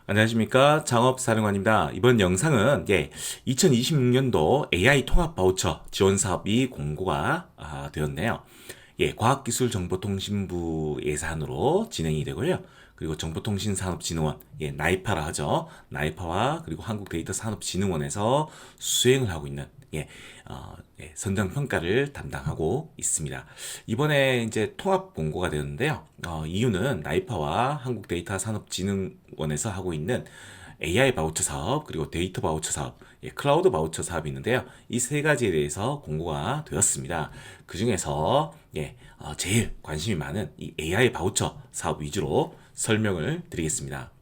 안녕하십니까. 창업사령관입니다. 이번 영상은 2026년도 AI 통합 바우처 지원 사업이 공고가 되었네요. 과학기술정보통신부 예산으로 진행이 되고요. 그리고 정보통신산업진흥원, 나이파라 하죠. 나이파와 그리고 한국데이터산업진흥원에서 수행을 하고 있는 선정 평가를 담당하고 있습니다. 이번에 이제 통합 공고가 되었는데요. 이유는 나이파와 한국데이터산업진흥원에서 하고 있는 AI 바우처 사업, 그리고 데이터 바우처 사업, 클라우드 바우처 사업이 있는데요. 이 세 가지에 대해서 공고가 되었습니다. 그 중에서 제일 관심이 많은 이 AI 바우처 사업 위주로 설명을 드리겠습니다.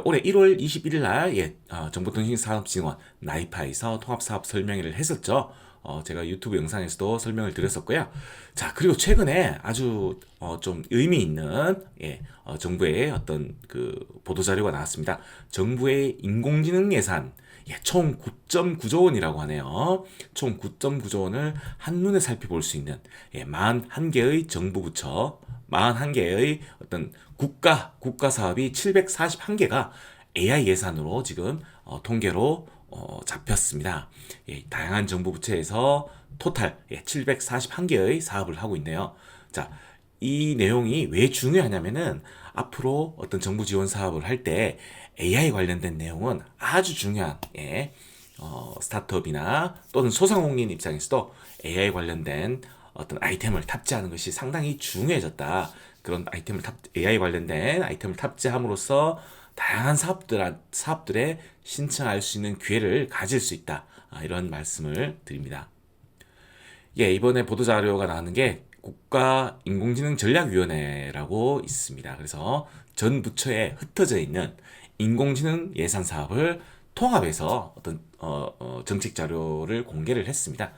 올해 1월 21일 날 정보통신산업진흥원 나이파에서 통합사업 설명회를 했었죠. 제가 유튜브 영상에서도 설명을 드렸었고요. 자, 그리고 최근에 아주 좀 의미 있는 정부의 어떤 그 보도자료가 나왔습니다. 정부의 인공지능 예산 총 9.9조 원이라고 하네요. 총 9.9조 원을 한눈에 살펴볼 수 있는 41개의 정부 부처, 41개의 어떤 국가 사업이 741개가 AI 예산으로 지금 통계로 잡혔습니다. 다양한 정부 부처에서 토탈 741개의 사업을 하고 있네요. 자, 이 내용이 왜 중요하냐면은 앞으로 어떤 정부 지원 사업을 할 때 AI 관련된 내용은 아주 중요한 스타트업이나 또는 소상공인 입장에서도 AI 관련된 어떤 아이템을 탑재하는 것이 상당히 중요해졌다. 그런 AI 관련된 아이템을 탑재함으로써 다양한 사업들에 신청할 수 있는 기회를 가질 수 있다. 이런 말씀을 드립니다. 이번에 보도자료가 나왔는 게 국가인공지능전략위원회라고 있습니다. 그래서 전 부처에 흩어져 있는 인공지능 예산 사업을 통합해서 어떤 정책 자료를 공개를 했습니다.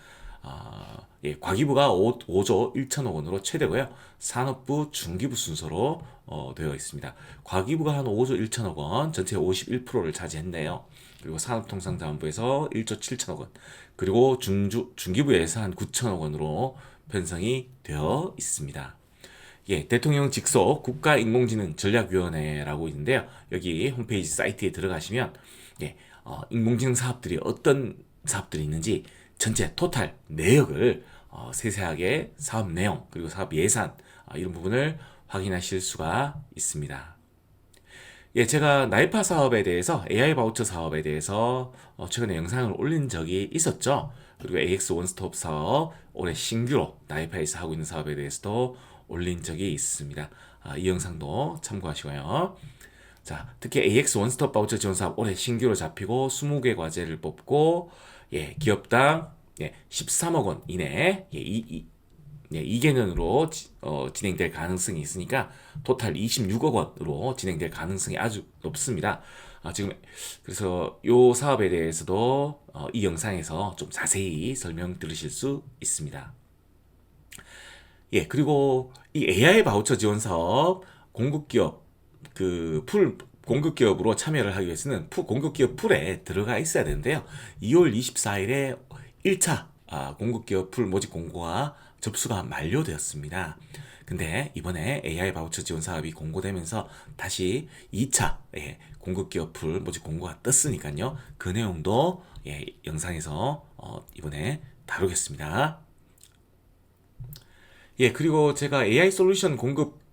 과기부가 5조 1천억 원으로 최대고요. 산업부, 중기부 순서로 되어 있습니다. 과기부가 한 5조 1천억 원, 전체 51%를 차지했네요. 그리고 산업통상자원부에서 1조 7천억 원, 그리고 중기부에서 한 9천억 원으로 편성이 되어 있습니다. 대통령 직속 국가인공지능전략위원회라고 있는데요. 여기 홈페이지 사이트에 들어가시면 인공지능 사업들이 어떤 사업들이 있는지 전체 토탈 내역을 세세하게 사업 내용 그리고 사업 예산 이런 부분을 확인하실 수가 있습니다. 제가 나이파 사업에 대해서 AI 바우처 사업에 대해서 최근에 영상을 올린 적이 있었죠. 그리고 AX 원스톱 사업 올해 신규로 나이파에서 하고 있는 사업에 대해서도 올린 적이 있습니다. 이 영상도 참고하시고요. 자, 특히 AX 원스톱 바우처 지원 사업 올해 신규로 잡히고 20개 과제를 뽑고 기업당 13억 원 이내 2개년으로 진행될 가능성이 있으니까 토탈 26억 원으로 진행될 가능성이 아주 높습니다. 지금 그래서 이 사업에 대해서도 이 영상에서 좀 자세히 설명 들으실 수 있습니다. 그리고 이 AI 바우처 지원 사업 공급기업 공급기업으로 참여를 하기 위해서는 공급기업 풀에 들어가 있어야 되는데요. 2월 24일에 1차 공급기업 풀 모집 공고가 접수가 만료되었습니다. 근데 이번에 AI 바우처 지원 사업이 공고되면서 다시 2차 공급기업 풀 모집 공고가 떴으니까요. 그 내용도 영상에서 이번에 다루겠습니다. 그리고 제가 AI 솔루션 공급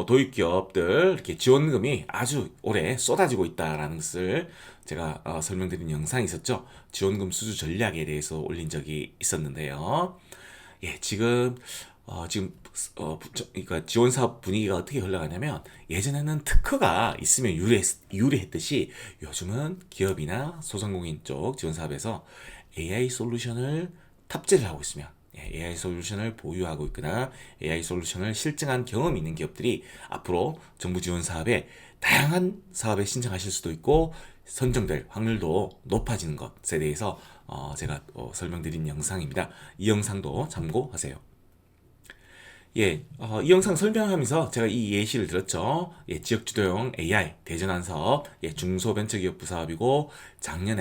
도입 기업들 이렇게 지원금이 아주 오래 쏟아지고 있다라는 것을 제가 설명드린 영상이 있었죠. 지원금 수주 전략에 대해서 올린 적이 있었는데요. 지금 그러니까 지원 사업 분위기가 어떻게 흘러가냐면 예전에는 특허가 있으면 유리했듯이 요즘은 기업이나 소상공인 쪽 지원 사업에서 AI 솔루션을 탑재를 하고 있으면 AI 솔루션을 보유하고 있거나 AI 솔루션을 실증한 경험이 있는 기업들이 앞으로 정부 지원 사업에 다양한 사업에 신청하실 수도 있고 선정될 확률도 높아지는 것에 대해서 제가 설명드린 영상입니다. 이 영상도 참고하세요. 이 영상 설명하면서 제가 이 예시를 들었죠. 지역주도형 AI 대전환 사업, 중소벤처기업부 사업이고 작년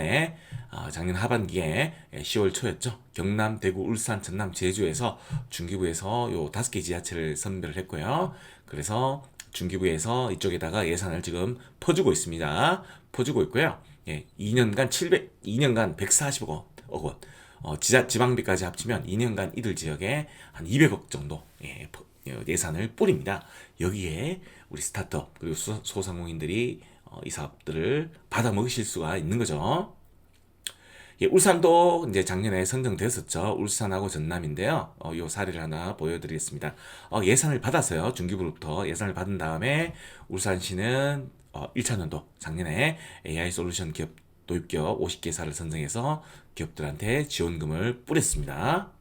하반기에 10월 초였죠. 경남, 대구, 울산, 전남, 제주에서 중기부에서 요 5개 지자체를 선별을 했고요. 그래서 중기부에서 이쪽에다가 예산을 지금 퍼주고 있습니다. 퍼주고 있고요. 예, 2년간 140억 원. 지방비까지 합치면 2년간 이들 지역에 한 200억 정도 예산을 뿌립니다. 여기에 우리 스타트업 그리고 소상공인들이 이 사업들을 받아 먹으실 수가 있는 거죠. 예, 울산도 이제 작년에 선정됐었죠. 울산하고 전남인데요. 요 사례를 하나 보여드리겠습니다. 예산을 받았어요. 중기부로부터 예산을 받은 다음에 울산시는 1차년도 작년에 AI 솔루션 기업 도입기업 50개사를 선정해서 기업들한테 지원금을 뿌렸습니다.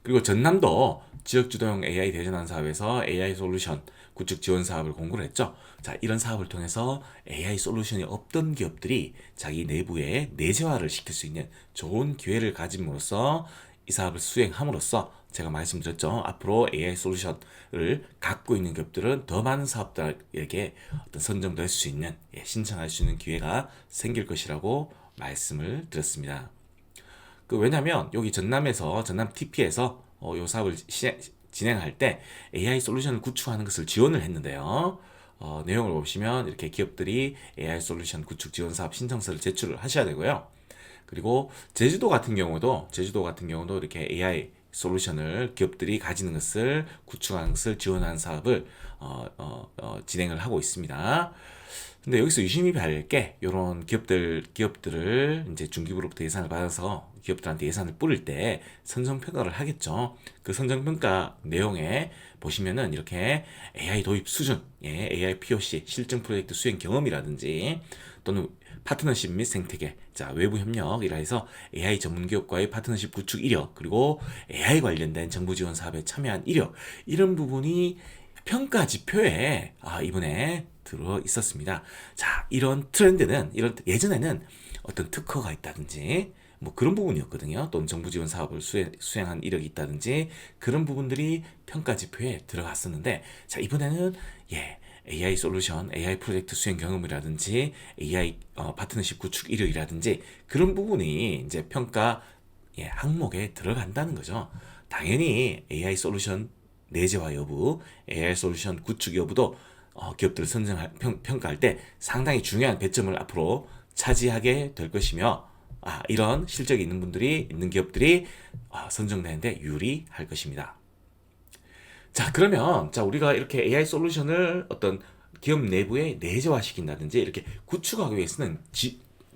그리고 전남도 지역주도형 AI 대전환 사업에서 AI 솔루션 구축 지원 사업을 공고를 했죠. 자, 이런 사업을 통해서 AI 솔루션이 없던 기업들이 자기 내부에 내재화를 시킬 수 있는 좋은 기회를 가짐으로써 이 사업을 수행함으로써 제가 말씀드렸죠. 앞으로 AI 솔루션을 갖고 있는 기업들은 더 많은 사업들에게 어떤 선정될 수 있는, 신청할 수 있는 기회가 생길 것이라고 말씀을 드렸습니다. 왜냐면 여기 전남 TP에서 요 사업을 진행할 때 AI 솔루션을 구축하는 것을 지원을 했는데요. 내용을 보시면 이렇게 기업들이 AI 솔루션 구축 지원 사업 신청서를 제출을 하셔야 되고요. 그리고 제주도 같은 경우도 이렇게 AI 솔루션을 기업들이 가지는 것을 구축하는 것을 지원하는 사업을 진행을 하고 있습니다. 근데 여기서 유심히 봐야 게 이런 기업들을 이제 중기부로부터 예산을 받아서 기업들한테 예산을 뿌릴 때 선정평가를 하겠죠. 그 선정평가 내용에 보시면은 이렇게 AI 도입 수준, AI POC 실증 프로젝트 수행 경험이라든지 또는 파트너십 및 생태계, 자, 외부 협력이라 해서 AI 전문 기업과의 파트너십 구축 이력, 그리고 AI 관련된 정부 지원 사업에 참여한 이력, 이런 부분이 평가 지표에 이번에 들어 있었습니다. 자, 이런 트렌드는 예전에는 어떤 특허가 있다든지 뭐 그런 부분이었거든요. 또는 정부 지원 사업을 수행한 이력이 있다든지 그런 부분들이 평가 지표에 들어갔었는데, 자, 이번에는 AI 솔루션, AI 프로젝트 수행 경험이라든지 AI 파트너십 구축 이력이라든지 그런 부분이 이제 평가 항목에 들어간다는 거죠. 당연히 AI 솔루션 내재화 여부, AI 솔루션 구축 여부도 기업들을 평가할 때 상당히 중요한 배점을 앞으로 차지하게 될 것이며, 이런 실적이 있는 기업들이 선정되는데 유리할 것입니다. 자, 그러면 우리가 이렇게 AI 솔루션을 어떤 기업 내부에 내재화 시킨다든지 이렇게 구축하기 위해서는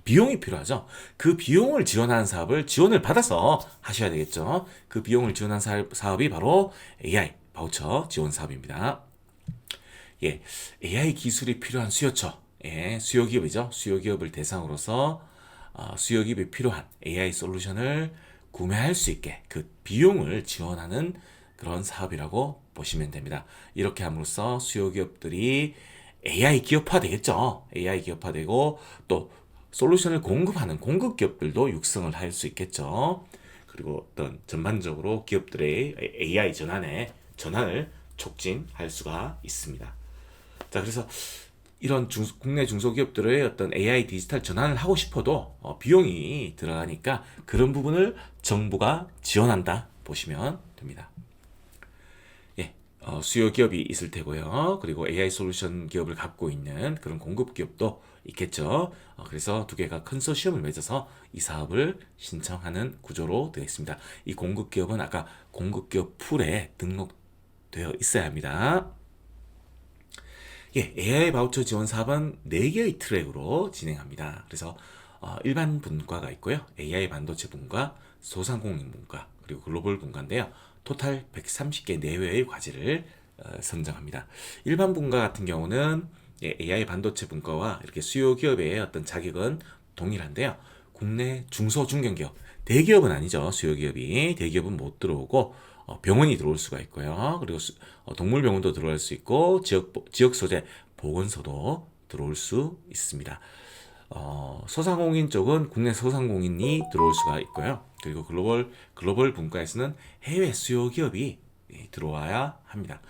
비용이 필요하죠. 그 비용을 지원하는 사업을 지원을 받아서 하셔야 되겠죠. 그 비용을 지원한 사업이 바로 AI 바우처 지원 사업입니다. AI 기술이 필요한 수요처, 수요기업이죠. 수요기업을 대상으로서 수요기업이 필요한 AI 솔루션을 구매할 수 있게 그 비용을 지원하는 그런 사업이라고 보시면 됩니다. 이렇게 함으로써 수요기업들이 AI 기업화 되겠죠. AI 기업화되고 또 솔루션을 공급하는 공급기업들도 육성을 할 수 있겠죠. 그리고 어떤 전반적으로 기업들의 AI 전환을 촉진할 수가 있습니다. 자, 그래서 이런 국내 중소기업들의 어떤 AI 디지털 전환을 하고 싶어도 비용이 들어가니까 그런 부분을 정부가 지원한다 보시면 됩니다. 수요 기업이 있을 테고요. 그리고 AI 솔루션 기업을 갖고 있는 그런 공급 기업도 있겠죠. 그래서 두 개가 컨소시엄을 맺어서 이 사업을 신청하는 구조로 되어 있습니다. 이 공급 기업은 아까 공급 기업 풀에 등록되어 있어야 합니다. AI 바우처 지원 사업은 4개의 트랙으로 진행합니다. 그래서 일반 분과가 있고요. AI 반도체 분과, 소상공인 분과, 그리고 글로벌 분과인데요. 토탈 130개 내외의 과제를 선정합니다. 일반 분과 같은 경우는 AI 반도체 분과와 이렇게 수요 기업의 어떤 자격은 동일한데요. 국내 중소 중견기업, 대기업은 아니죠. 수요 기업이 대기업은 못 들어오고 병원이 들어올 수가 있고요. 그리고 동물병원도 들어올 수 있고 지역 소재 보건소도 들어올 수 있습니다. 소상공인 쪽은 국내 소상공인이 들어올 수가 있고요. 그리고 글로벌 분과에서는 해외 수요 기업이 들어와야 합니다.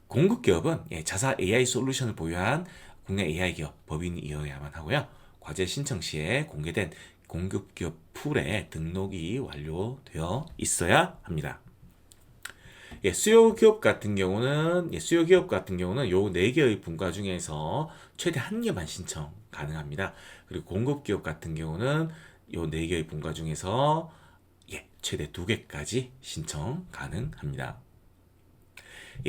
공급 기업은 자사 AI 솔루션을 보유한 국내 AI 기업 법인이어야만 하고요. 과제 신청 시에 공개된 공급 기업 풀에 등록이 완료되어 있어야 합니다. 수요 기업 같은 경우는 수요 기업 같은 경우는 요 네 개의 분과 중에서 최대 한 개만 신청 가능합니다. 그리고 공급 기업 같은 경우는 요 네 개의 분과 중에서 최대 두 개까지 신청 가능합니다.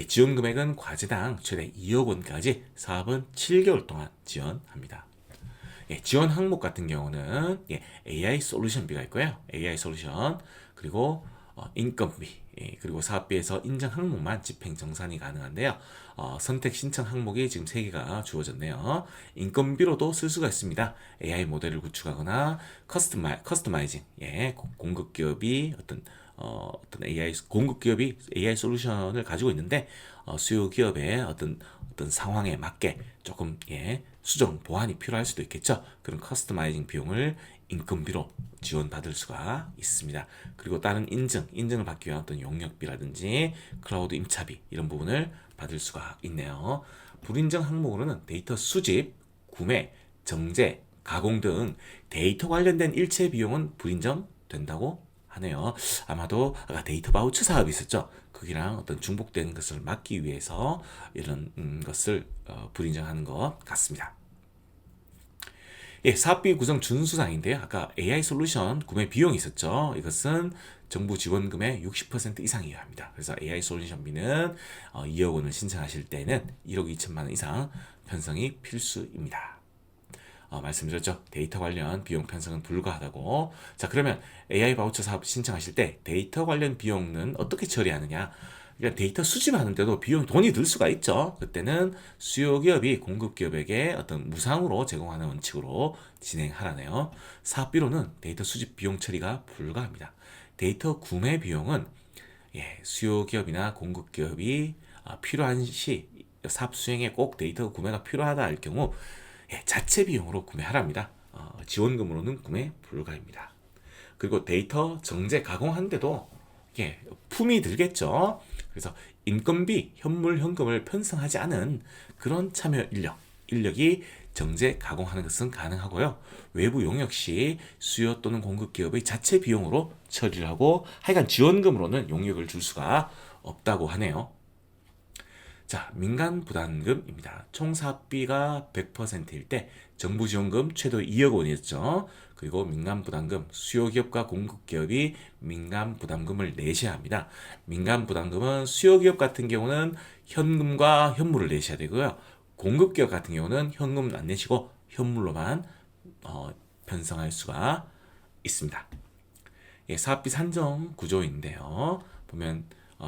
지원 금액은 과제당 최대 2억 원까지 사업은 7개월 동안 지원합니다. 지원 항목 같은 경우는 AI 솔루션비가 있고요. AI 솔루션 그리고 인건비 그리고 사업비에서 인정 항목만 집행 정산이 가능한데요. 선택 신청 항목이 지금 3개가 주어졌네요. 인건비로도 쓸 수가 있습니다. AI 모델을 구축하거나 커스터마이징 공급 기업이 어떤 AI 공급 기업이 AI 솔루션을 가지고 있는데 수요 기업의 어떤 상황에 맞게 조금 수정 보완이 필요할 수도 있겠죠. 그런 커스터마이징 비용을 인건비로 지원받을 수가 있습니다. 그리고 다른 인증을 받기 위한 어떤 용역비라든지 클라우드 임차비 이런 부분을 받을 수가 있네요. 불인정 항목으로는 데이터 수집, 구매, 정제, 가공 등 데이터 관련된 일체 비용은 불인정 된다고 하네요. 아마도 아까 데이터 바우처 사업이 있었죠. 거기랑 어떤 중복되는 것을 막기 위해서 이런 것을 불인정하는 것 같습니다. 사업비 구성 준수사항인데요. 아까 AI 솔루션 구매 비용이 있었죠. 이것은 정부 지원금의 60% 이상이어야 합니다. 그래서 AI 솔루션비는 2억 원을 신청하실 때는 1억 2천만 원 이상 편성이 필수입니다. 말씀드렸죠. 데이터 관련 비용 편성은 불가하다고. 자, 그러면 AI 바우처 사업 신청하실 때 데이터 관련 비용은 어떻게 처리하느냐? 그러니까 데이터 수집하는데도 돈이 들 수가 있죠. 그때는 수요 기업이 공급 기업에게 어떤 무상으로 제공하는 원칙으로 진행하라네요. 사업비로는 데이터 수집 비용 처리가 불가합니다. 데이터 구매 비용은 수요 기업이나 공급 기업이 필요한 시 사업 수행에 꼭 데이터 구매가 필요하다 할 경우 자체 비용으로 구매하랍니다. 지원금으로는 구매 불가입니다. 그리고 데이터 정제 가공하는데도 품이 들겠죠. 그래서 인건비, 현물, 현금을 편성하지 않은 그런 참여 인력이 정제 가공하는 것은 가능하고요. 외부 용역 시 수요 또는 공급 기업의 자체 비용으로 처리를 하고 하여간 지원금으로는 용역을 줄 수가 없다고 하네요. 자, 민간 부담금입니다. 총 사업비가 100%일 때 정부 지원금 최대 2억 원이었죠. 그리고 민간 부담금, 수요 기업과 공급 기업이 민간 부담금을 내셔야 합니다. 민간 부담금은 수요 기업 같은 경우는 현금과 현물을 내셔야 되고요. 공급 기업 같은 경우는 현금은 안 내시고 현물로만 편성할 수가 있습니다. 사업비 산정 구조인데요. 보면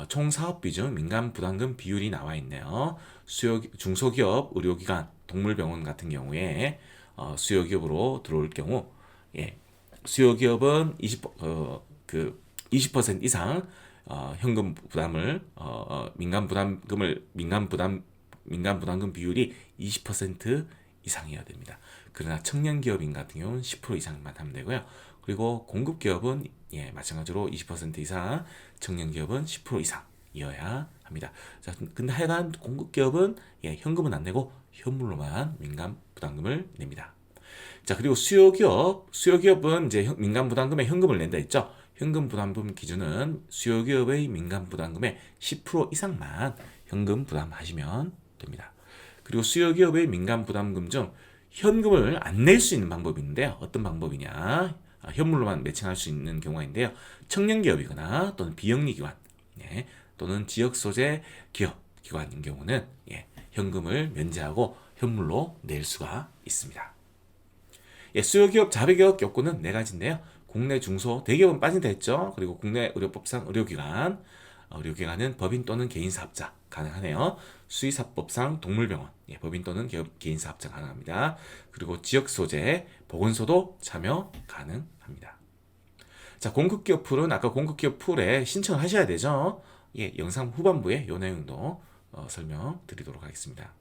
총 사업비 중 민간 부담금 비율이 나와 있네요. 중소기업, 의료기관, 동물병원 같은 경우에 수요기업으로 들어올 경우 수요기업은 20% 이상 현금 부담을 민간 부담금 비율이 20% 이상이어야 됩니다. 그러나 청년 기업인 같은 경우는 10% 이상만 하면 되고요. 그리고 공급 기업은 마찬가지로 20% 이상, 청년 기업은 10% 이상이어야 합니다. 자, 근데 하여간 공급 기업은 현금은 안 내고 현물로만 민간 부담금을 냅니다. 자, 그리고 수요 기업은 이제 민간 부담금에 현금을 낸다 했죠. 현금 부담금 기준은 수요 기업의 민간 부담금의 10% 이상만 현금 부담하시면 됩니다. 그리고 수요 기업의 민간 부담금 중 현금을 안 낼 수 있는 방법이 있는데요. 어떤 방법이냐? 현물로만 매칭할 수 있는 경우가 있는데요. 청년 기업이거나 또는 비영리 기관 또는 지역 소재 기관인 경우는 현금을 면제하고 현물로 낼 수가 있습니다. 수요 기업 자배 개혁 요건은 4가지인데요. 국내 중소 대기업은 빠진다 했죠. 그리고 국내 의료법상 의료기관은 법인 또는 개인 사업자 가능하네요. 수의사법상 동물병원 법인 또는 개인 사업자 가능합니다. 그리고 지역 소재 보건소도 참여 가능합니다. 자, 공급기업 풀은 아까 공급기업 풀에 신청을 하셔야 되죠. 영상 후반부에 이 내용도 설명드리도록 하겠습니다.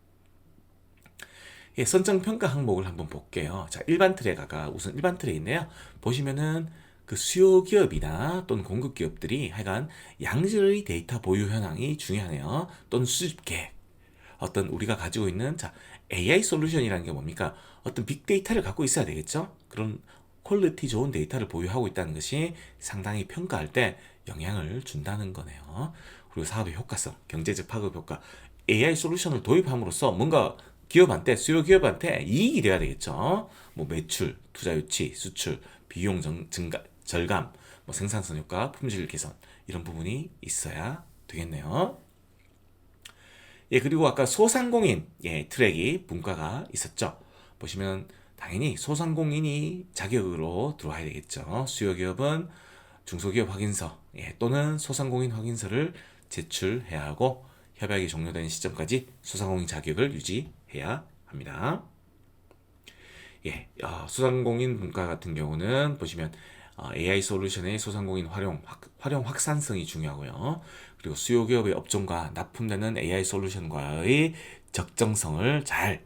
선정 평가 항목을 한번 볼게요. 자, 일반 트랙 우선 일반 트랙 있네요. 보시면은 그 수요 기업이나 또는 공급 기업들이 하여간 양질의 데이터 보유 현황이 중요하네요. 또는 수집 계획. 어떤 우리가 가지고 있는 AI 솔루션이라는 게 뭡니까? 어떤 빅데이터를 갖고 있어야 되겠죠? 그런 퀄리티 좋은 데이터를 보유하고 있다는 것이 상당히 평가할 때 영향을 준다는 거네요. 그리고 사업의 효과성, 경제적 파급 효과, AI 솔루션을 도입함으로써 뭔가 기업한테, 수요 기업한테 이익이 돼야 되겠죠. 뭐 매출, 투자 유치, 수출, 비용 증가, 절감, 뭐 생산성 효과, 품질 개선 이런 부분이 있어야 되겠네요. 예, 그리고 아까 소상공인 트랙이 분과가 있었죠. 보시면 당연히 소상공인이 자격으로 들어와야 되겠죠. 수요 기업은 중소기업 확인서 또는 소상공인 확인서를 제출해야 하고 협약이 종료되는 시점까지 소상공인 자격을 유지해야 합니다. 소상공인 분과 같은 경우는 보시면 AI 솔루션의 소상공인 활용 확산성이 중요하고요. 그리고 수요 기업의 업종과 납품되는 AI 솔루션과의 적정성을 잘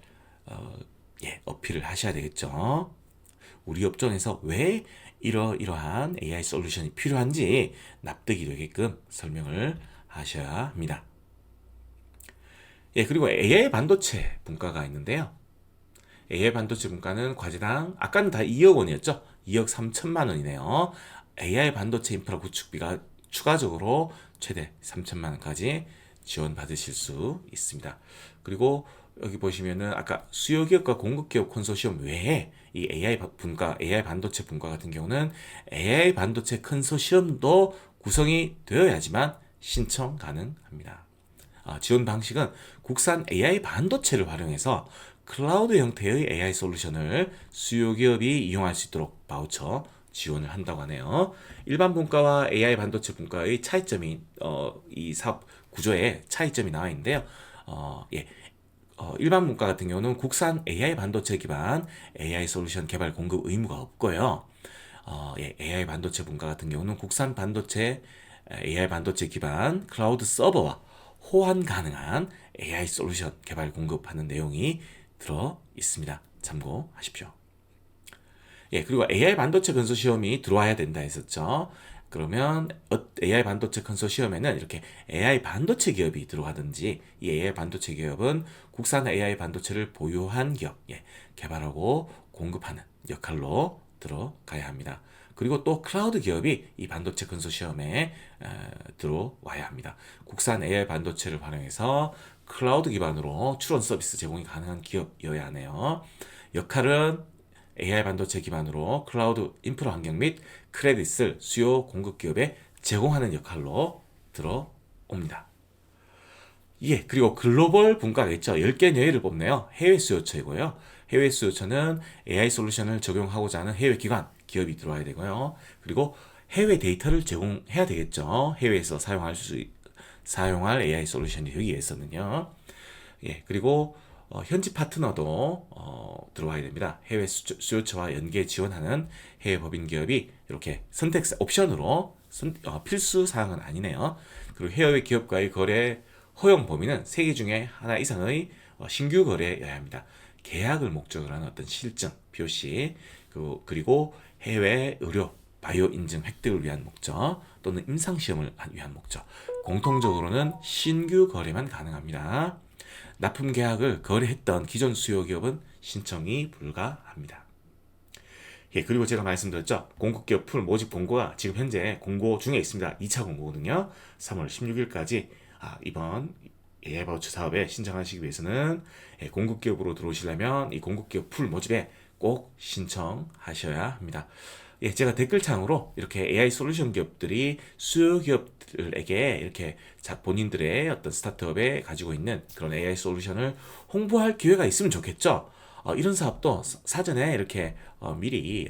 어필을 하셔야 되겠죠. 우리 업종에서 왜 이러이러한 AI 솔루션이 필요한지 납득이 되게끔 설명을 하셔야 합니다. 그리고 AI 반도체 분과가 있는데요. AI 반도체 분과는 과제당 아까는 다 2억 원이었죠. 2억 3천만 원이네요. AI 반도체 인프라 구축비가 추가적으로 최대 3천만 원까지 지원받으실 수 있습니다. 그리고 여기 보시면은 아까 수요기업과 공급기업 컨소시엄 외에 이 AI 반도체 분과 같은 경우는 AI 반도체 컨소시엄도 구성이 되어야지만 신청 가능합니다. 지원 방식은 국산 AI 반도체를 활용해서 클라우드 형태의 AI 솔루션을 수요 기업이 이용할 수 있도록 바우처 지원을 한다고 하네요. 일반 분과와 AI 반도체 분과의 차이점이 이 사업 구조에 차이점이 나와 있는데요. 일반 분과 같은 경우는 국산 AI 반도체 기반 AI 솔루션 개발 공급 의무가 없고요. AI 반도체 분과 같은 경우는 국산 반도체 AI 반도체 기반 클라우드 서버와 호환 가능한 AI 솔루션 개발 공급하는 내용이 들어 있습니다. 참고하십시오. 그리고 AI 반도체 컨소시엄이 들어와야 된다 했었죠. 그러면 AI 반도체 컨소시엄에는 이렇게 AI 반도체 기업이 들어가든지 이 AI 반도체 기업은 국산 AI 반도체를 보유한 기업, 개발하고 공급하는 역할로 들어가야 합니다. 그리고 또 클라우드 기업이 이 반도체 컨소시엄에 들어와야 합니다. 국산 AI 반도체를 활용해서 클라우드 기반으로 추론 서비스 제공이 가능한 기업이어야 하네요. 역할은 AI 반도체 기반으로 클라우드 인프라 환경 및 크레딧을 수요 공급 기업에 제공하는 역할로 들어옵니다. 그리고 글로벌 분과가 있죠. 10개 내외를 뽑네요. 해외 수요처이고요. 해외 수요처는 AI 솔루션을 적용하고자 하는 해외 기관, 기업이 들어와야 되고요. 그리고 해외 데이터를 제공해야 되겠죠. 해외에서 사용할 AI 솔루션이 되기 위해서는요. 그리고 현지 파트너도 들어와야 됩니다. 해외 수요처와 연계 지원하는 해외 법인 기업이 이렇게 선택 옵션으로 필수 사항은 아니네요. 그리고 해외 기업과의 거래 허용 범위는 3개 중에 하나 이상의 신규 거래여야 합니다. 계약을 목적으로 하는 어떤 실증, POC, 그리고 해외 의료, 바이오 인증 획득을 위한 목적 또는 임상시험을 위한 목적, 공통적으로는 신규 거래만 가능합니다. 납품 계약을 거래했던 기존 수요 기업은 신청이 불가합니다. 그리고 제가 말씀드렸죠. 공급기업 풀 모집 공고가 지금 현재 공고 중에 있습니다. 2차 공고거든요. 3월 16일까지 이번 AI 바우처 사업에 신청하시기 위해서는 공급기업으로 들어오시려면 이 공급기업 풀 모집에 꼭 신청하셔야 합니다. 제가 댓글창으로 이렇게 AI 솔루션 기업들이 수요 기업들에게 이렇게 본인들의 어떤 스타트업에 가지고 있는 그런 AI 솔루션을 홍보할 기회가 있으면 좋겠죠. 이런 사업도 사전에 이렇게 미리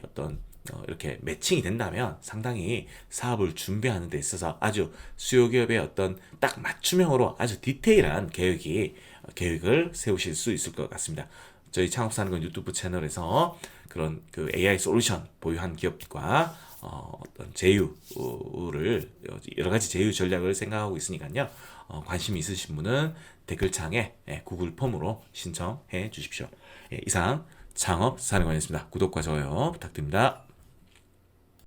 이렇게 매칭이 된다면 상당히 사업을 준비하는 데 있어서 아주 수요 기업의 어떤 딱 맞춤형으로 아주 디테일한 계획을 세우실 수 있을 것 같습니다. 저희 창업사는 건 유튜브 채널에서 그런 그 AI 솔루션 보유한 기업과 어떤 제휴를 여러 가지 제휴 전략을 생각하고 있으니까요. 관심 있으신 분은 댓글창에 구글 폼으로 신청해 주십시오. 이상 창업사령관이었습니다. 구독과 좋아요 부탁드립니다.